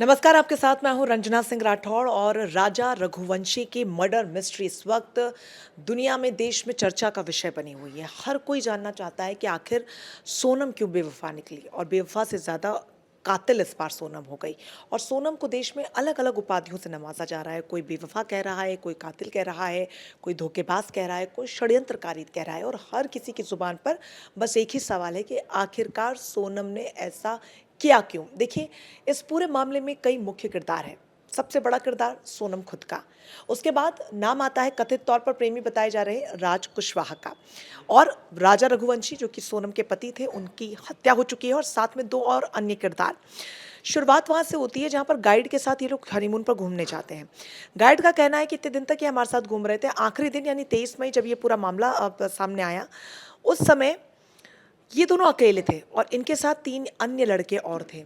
नमस्कार, आपके साथ मैं हूं रंजना सिंह राठौड़ और राजा रघुवंशी की मर्डर मिस्ट्री इस वक्त दुनिया में देश में चर्चा का विषय बनी हुई है। हर कोई जानना चाहता है कि आखिर सोनम क्यों बेवफा निकली और बेवफा से ज़्यादा कातिल इस बार सोनम हो गई। और सोनम को देश में अलग अलग उपाधियों से नवाजा जा रहा है। कोई बेवफा कह रहा है, कोई कातिल कह रहा है, कोई धोखेबाज कह रहा है, कोई षड्यंत्रकारी कह रहा है। और हर किसी की जुबान पर बस एक ही सवाल है कि आखिरकार सोनम ने ऐसा किया क्यों। देखिए, इस पूरे मामले में कई मुख्य किरदार हैं। सबसे बड़ा किरदार सोनम खुद का, उसके बाद नाम आता है कथित तौर पर प्रेमी बताए जा रहे राज कुशवाहा का, और राजा रघुवंशी जो कि सोनम के पति थे उनकी हत्या हो चुकी है, और साथ में दो और अन्य किरदार। शुरुआत वहाँ से होती है जहाँ पर गाइड के साथ ये लोग हनीमून पर घूमने जाते हैं। गाइड का कहना है कि इतने दिन तक ये हमारे साथ घूम रहे थे। आखिरी दिन यानी 23 मई जब ये पूरा मामला सामने आया, उस समय ये दोनों अकेले थे और इनके साथ 3 अन्य लड़के और थे।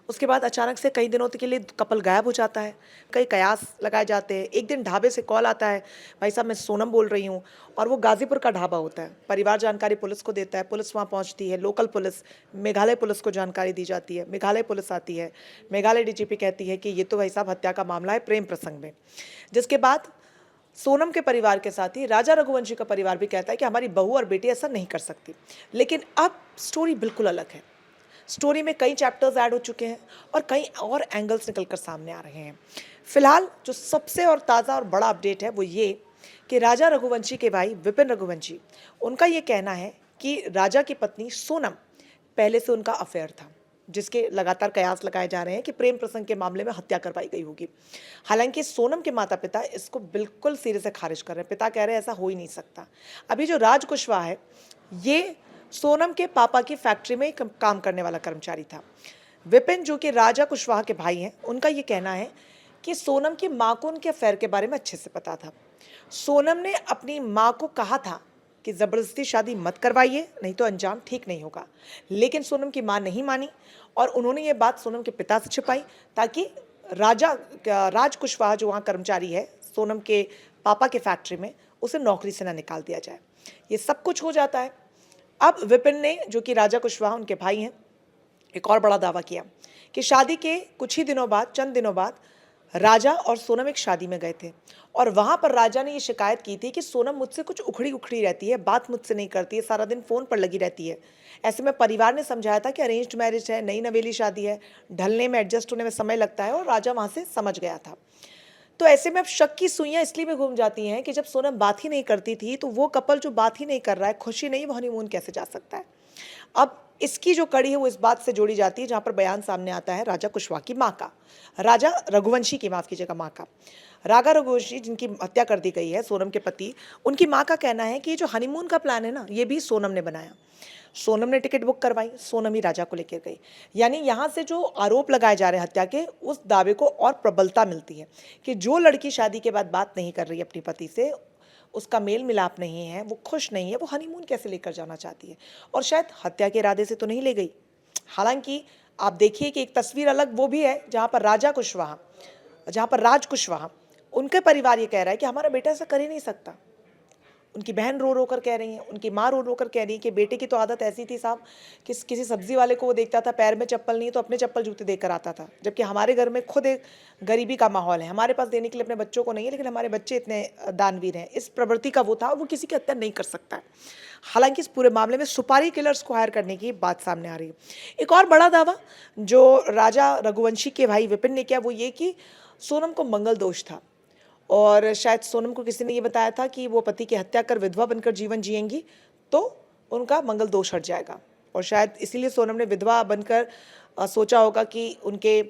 उसके बाद अचानक से कई दिनों के लिए कपल गायब हो जाता है। कई कयास लगाए जाते हैं। एक दिन ढाबे से कॉल आता है, भाई साहब मैं सोनम बोल रही हूँ, और वो गाज़ीपुर का ढाबा होता है। परिवार जानकारी पुलिस को देता है, पुलिस वहाँ पहुँचती है, लोकल पुलिस, मेघालय पुलिस को जानकारी दी जाती है, मेघालय पुलिस आती है, मेघालय डीजीपी कहती है कि ये तो भाई साहब हत्या का मामला है प्रेम प्रसंग में। जिसके बाद सोनम के परिवार के साथ ही राजा रघुवंशी का परिवार भी कहता है कि हमारी बहू और बेटी ऐसा नहीं कर सकती। लेकिन अब स्टोरी बिल्कुल अलग है। स्टोरी में कई चैप्टर्स ऐड हो चुके हैं और कई और एंगल्स निकल कर सामने आ रहे हैं। फिलहाल जो सबसे और ताज़ा और बड़ा अपडेट है वो ये कि राजा रघुवंशी के भाई विपिन रघुवंशी, उनका ये कहना है कि राजा की पत्नी सोनम पहले से उनका अफेयर था, जिसके लगातार कयास लगाए जा रहे हैं कि प्रेम प्रसंग के मामले में हत्या करवाई गई होगी। हालांकि सोनम के माता पिता इसको बिल्कुल सिरे से खारिज कर रहे हैं। पिता कह रहे हैं ऐसा हो ही नहीं सकता। अभी जो राज कुशवाहा है, ये सोनम के पापा की फैक्ट्री में काम करने वाला कर्मचारी था। विपिन जो कि राजा कुशवाहा के भाई हैं, उनका ये कहना है कि सोनम की माँ को उनके अफेयर के बारे में अच्छे से पता था। सोनम ने अपनी माँ को कहा था कि ज़बरदस्ती शादी मत करवाइए, नहीं तो अंजाम ठीक नहीं होगा। लेकिन सोनम की माँ नहीं मानी और उन्होंने ये बात सोनम के पिता से छिपाई, ताकि राज कुशवाहा जो वहाँ कर्मचारी है सोनम के पापा के फैक्ट्री में, उसे नौकरी से ना निकाल दिया जाए। ये सब कुछ हो जाता है। अब विपिन ने, जो कि राजा कुशवाहा उनके भाई हैं, एक और बड़ा दावा किया कि शादी के कुछ ही दिनों बाद, चंद दिनों बाद, राजा और सोनम एक शादी में गए थे और वहाँ पर राजा ने ये शिकायत की थी कि सोनम मुझसे कुछ उखड़ी उखड़ी रहती है, बात मुझसे नहीं करती है, सारा दिन फ़ोन पर लगी रहती है। ऐसे में परिवार ने समझाया था कि अरेंज्ड मैरिज है, नई नवेली शादी है, ढलने में, एडजस्ट होने में समय लगता है, और राजा वहाँ से समझ गया था। तो ऐसे में अब शक की सुइयां इसलिए भी घूम जाती हैं कि जब सोनम बात ही नहीं करती थी, तो वो कपल जो बात ही नहीं कर रहा है, खुशी नहीं, वो हनीमून कैसे जा सकता है। अब इसकी जो कड़ी है वो इस बात से जोड़ी जाती है जहां पर बयान सामने आता है राजा कुशवाहा की माँ का, राजा रघुवंशी की, माफ कीजिएगा, माँ का। रागा रघुवंशी जिनकी हत्या कर दी गई है, सोनम के पति, उनकी माँ का कहना है कि ये जो हनीमून का प्लान है ना, ये भी सोनम ने बनाया। सोनम ने टिकट बुक करवाई, सोनम ही राजा को लेकर गई। यानी यहाँ से जो आरोप लगाए जा रहे हैं हत्या के, उस दावे को और प्रबलता मिलती है कि जो लड़की शादी के बाद बात नहीं कर रही है अपने पति से, उसका मेल मिलाप नहीं है, वो खुश नहीं है, वो हनीमून कैसे लेकर जाना चाहती है। और शायद हत्या के इरादे से तो नहीं ले गई। हालांकि आप देखिए कि एक तस्वीर अलग वो भी है जहाँ पर राज कुशवाहा, उनके परिवार ये कह रहा है कि हमारा बेटा ऐसा कर ही नहीं सकता। उनकी बहन रो रो कर कह रही हैं, उनकी माँ रो रो कर कह रही है कि बेटे की तो आदत ऐसी थी साहब कि किसी सब्जी वाले को वो देखता था, पैर में चप्पल नहीं तो अपने चप्पल जूते देकर आता था। जबकि हमारे घर में खुद एक गरीबी का माहौल है, हमारे पास देने के लिए अपने बच्चों को नहीं है, लेकिन हमारे बच्चे इतने दानवीर हैं। इस प्रवृत्ति का वो था और वो किसी की हत्या नहीं कर सकता है। हालांकि इस पूरे मामले में सुपारी किलर्स को हायर करने की बात सामने आ रही है। एक और बड़ा दावा जो राजा रघुवंशी के भाई विपिन ने किया वो ये कि सोनम को मंगल दोष था, और शायद सोनम को किसी ने ये बताया था कि वो पति की हत्या कर विधवा बनकर जीवन जिएंगी तो उनका मंगल दोष हट जाएगा, और शायद इसीलिए सोनम ने विधवा बनकर सोचा होगा कि उनके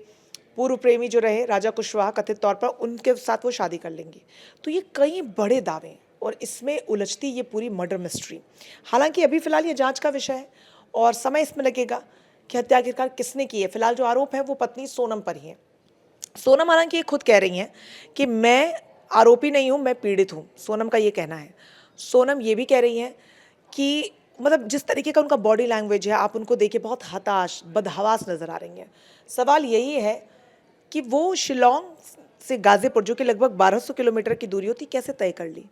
पूर्व प्रेमी जो रहे राजा कुशवाहा, कथित तौर पर उनके साथ वो शादी कर लेंगी। तो ये कई बड़े दावे हैं और इसमें उलझती ये पूरी मर्डर मिस्ट्री। हालांकि अभी फिलहाल ये जांच का विषय है और समय इसमें लगेगा कि हत्या आखिरकार किसने की है। फिलहाल जो आरोप है वो पत्नी सोनम पर ही है। सोनम हालांकि ये खुद कह रही हैं कि मैं आरोपी नहीं हूँ, मैं पीड़ित हूँ, सोनम का ये कहना है। सोनम ये भी कह रही हैं कि मतलब जिस तरीके का उनका बॉडी लैंग्वेज है, आप उनको देखिए बहुत हताश, बदहवास नज़र आ रही हैं। सवाल यही है कि वो शिलोंग से गाज़ीपुर, जो कि लगभग 1200 किलोमीटर की दूरी होती, कैसे तय कर ली।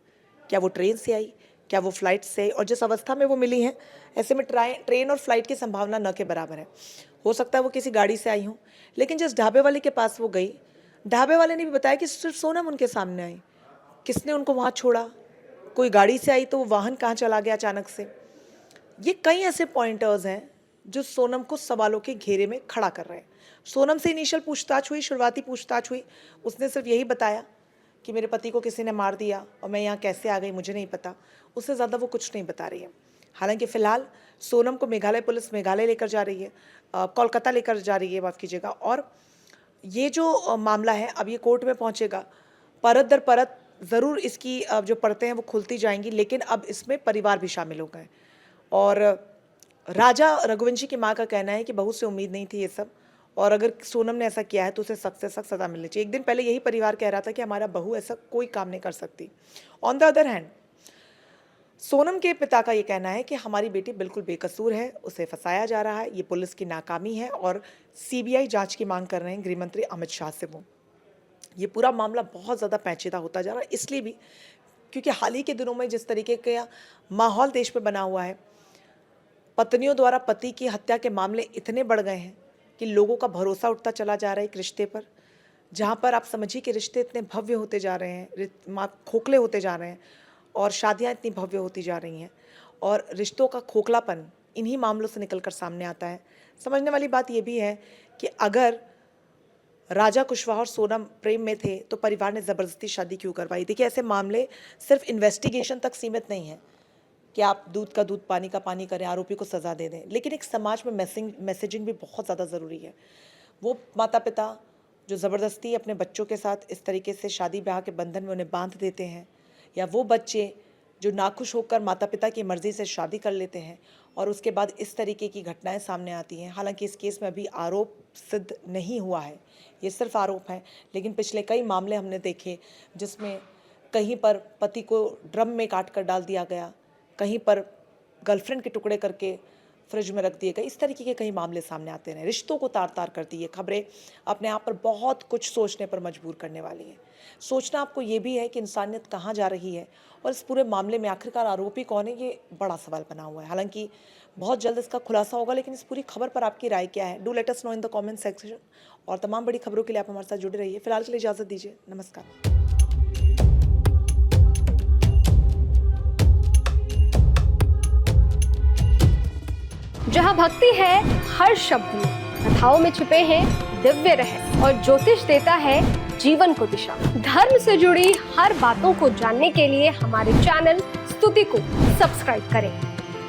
क्या वो ट्रेन से आई, क्या वो फ्लाइट से आई, और जिस अवस्था में वो मिली हैं, ऐसे में ट्रेन और फ्लाइट की संभावना न के बराबर है। हो सकता है वो किसी गाड़ी से आई हों, लेकिन जिस ढाबे वाले के पास वो गई, ढाबे वाले ने भी बताया कि सिर्फ सोनम उनके सामने आई। किसने उनको वहाँ छोड़ा? कोई गाड़ी से आई तो वो वाहन कहाँ चला गया अचानक से? ये कई ऐसे पॉइंटर्स हैं जो सोनम को सवालों के घेरे में खड़ा कर रहे हैं। सोनम से इनिशियल पूछताछ हुई, शुरुआती पूछताछ हुई। उसने सिर्फ यही बताया कि मेरे पति को किसी ने मार दिया और मैं यहाँ कैसे आ गई मुझे नहीं पता। उससे ज़्यादा वो कुछ नहीं बता रही है। हालांकि फ़िलहाल सोनम को मेघालय पुलिस मेघालय लेकर जा रही है, कोलकाता लेकर जा रही है, माफ़ कीजिएगा। और ये जो मामला है अब ये कोर्ट में पहुँचेगा। परत दर परत ज़रूर इसकी जो परतें हैं वो खुलती जाएंगी, लेकिन अब इसमें परिवार भी शामिल हो गए। और राजा रघुवंशी की माँ का कहना है कि बहू से उम्मीद नहीं थी ये सब, और अगर सोनम ने ऐसा किया है तो उसे सख्त से सख्त सज़ा मिलनी चाहिए। एक दिन पहले यही परिवार कह रहा था कि हमारा बहू ऐसा कोई काम नहीं कर सकती। On the other hand Sonam के पिता का ये कहना है कि हमारी बेटी बिल्कुल बेकसूर है, उसे फंसाया जा रहा है, ये पुलिस की नाकामी है और सीबीआई जांच की मांग कर रहे हैं गृह मंत्री अमित शाह से। वो ये पूरा मामला बहुत ज़्यादा पेचीदा होता जा रहा है, इसलिए भी क्योंकि हाल ही के दिनों में जिस तरीके का माहौल देश में बना हुआ है, पत्नियों द्वारा पति की हत्या के मामले इतने बढ़ गए हैं कि लोगों का भरोसा उठता चला जा रहा है एक रिश्ते पर, जहाँ पर आप समझिए कि रिश्ते इतने भव्य होते जा रहे हैं, खोखले होते जा रहे हैं और शादियाँ इतनी भव्य होती जा रही हैं, और रिश्तों का खोखलापन इन्हीं मामलों से निकलकर सामने आता है। समझने वाली बात यह भी है कि अगर राजा कुशवाहा और सोनम प्रेम में थे तो परिवार ने ज़बरदस्ती शादी क्यों करवाई? देखिए, ऐसे मामले सिर्फ इन्वेस्टिगेशन तक सीमित नहीं है कि आप दूध का दूध पानी का पानी करें, आरोपी को सज़ा दे दें, लेकिन एक समाज में मैसेजिंग भी बहुत ज़्यादा ज़रूरी है। वो माता पिता जो ज़बरदस्ती अपने बच्चों के साथ इस तरीके से शादी ब्याह के बंधन में उन्हें बांध देते हैं, या वो बच्चे जो नाखुश होकर माता पिता की मर्ज़ी से शादी कर लेते हैं और उसके बाद इस तरीके की घटनाएं सामने आती हैं। हालांकि इस केस में अभी आरोप सिद्ध नहीं हुआ है, ये सिर्फ आरोप है, लेकिन पिछले कई मामले हमने देखे जिसमें कहीं पर पति को ड्रम में काट कर डाल दिया गया, कहीं पर गर्लफ्रेंड के टुकड़े करके फ्रिज में रख दिए गए। इस तरीके के कई मामले सामने आते रहे। रिश्तों को तार तार करती है खबरें, अपने आप पर बहुत कुछ सोचने पर मजबूर करने वाली हैं। सोचना आपको ये भी है कि इंसानियत कहाँ जा रही है और इस पूरे मामले में आखिरकार आरोपी कौन है, ये बड़ा सवाल बना हुआ है। हालांकि बहुत जल्द इसका खुलासा होगा, लेकिन इस पूरी खबर पर आपकी राय क्या है? Do let us know in the comment section. और तमाम बड़ी खबरों के लिए आप हमारे साथ जुड़े रहिए। फिलहाल के लिए इजाज़त दीजिए, नमस्कार। जहाँ भक्ति है हर शब्द में, कथाओं में छुपे हैं दिव्य रहस्य और ज्योतिष देता है जीवन को दिशा। धर्म से जुड़ी हर बातों को जानने के लिए हमारे चैनल स्तुति को सब्सक्राइब करें।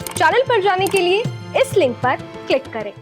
चैनल पर जाने के लिए इस लिंक पर क्लिक करें।